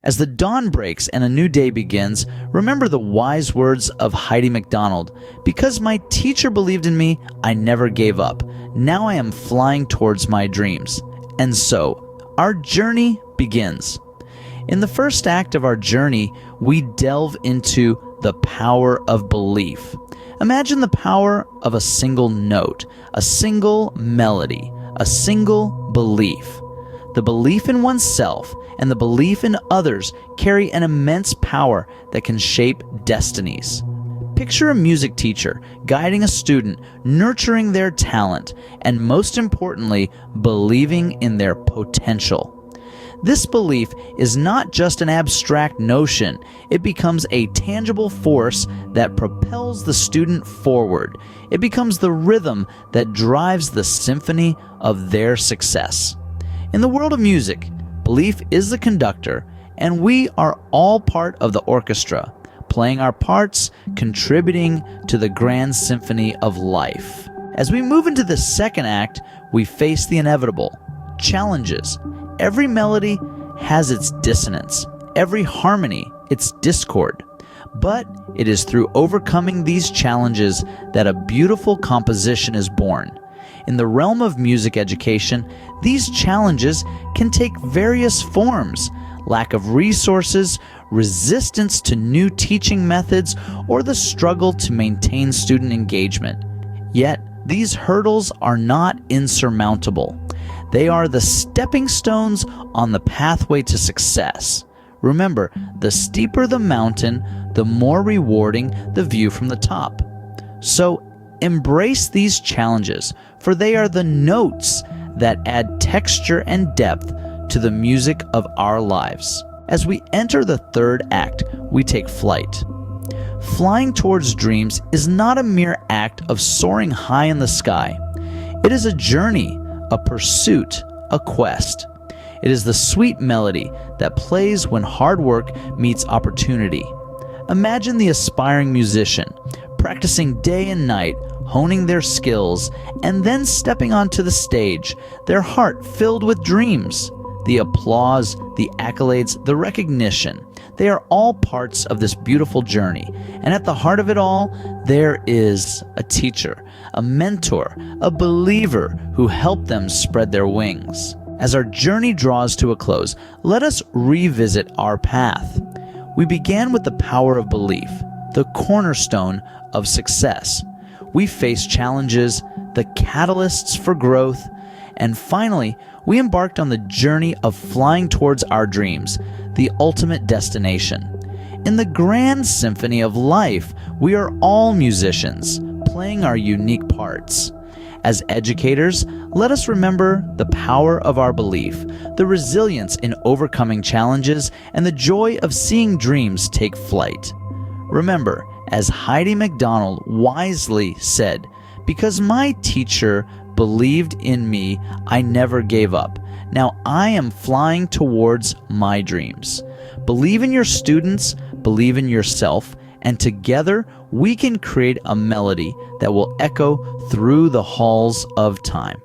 As the dawn breaks and a new day begins, remember the wise words of Heidi McDonald. Because my teacher believed in me, I never gave up. Now I am flying towards my dreams. And so, our journey begins. In the first act of our journey, we delve into the power of belief. Imagine the power of a single note, a single melody, a single belief. The belief in oneself and the belief in others carry an immense power that can shape destinies. Picture a music teacher guiding a student, nurturing their talent, and most importantly, believing in their potential. This belief is not just an abstract notion, it becomes a tangible force that propels the student forward. It becomes the rhythm that drives the symphony of their success. In the world of music, belief is the conductor, and we are all part of the orchestra, playing our parts, contributing to the grand symphony of life. As we move into the second act, we face the inevitable, challenges. Every melody has its dissonance, every harmony its discord. But it is through overcoming these challenges that a beautiful composition is born. In the realm of music education, these challenges can take various forms: lack of resources, resistance to new teaching methods, or the struggle to maintain student engagement. Yet, these hurdles are not insurmountable. They are the stepping stones on the pathway to success. Remember, the steeper the mountain, the more rewarding the view from the top. So, embrace these challenges, for they are the notes that add texture and depth to the music of our lives. As we enter the third act, we take flight. Flying towards dreams is not a mere act of soaring high in the sky. It is a journey, a pursuit, a quest. It is the sweet melody that plays when hard work meets opportunity. Imagine the aspiring musician practicing day and night, honing their skills, and then stepping onto the stage, their heart filled with dreams. The applause, the accolades, the recognition, they are all parts of this beautiful journey. And at the heart of it all, there is a teacher, a mentor, a believer who helped them spread their wings. As our journey draws to a close, let us revisit our path. We began with the power of belief, the cornerstone of success. We faced challenges, the catalysts for growth, and finally, we embarked on the journey of flying towards our dreams, the ultimate destination. In the grand symphony of life, we are all musicians, playing our unique parts. As educators, let us remember the power of our belief, the resilience in overcoming challenges, and the joy of seeing dreams take flight. Remember, as Heidi McDonald wisely said, "Because my teacher believed in me, I never gave up. Now I am flying towards my dreams." Believe in your students, believe in yourself, and together we can create a melody that will echo through the halls of time.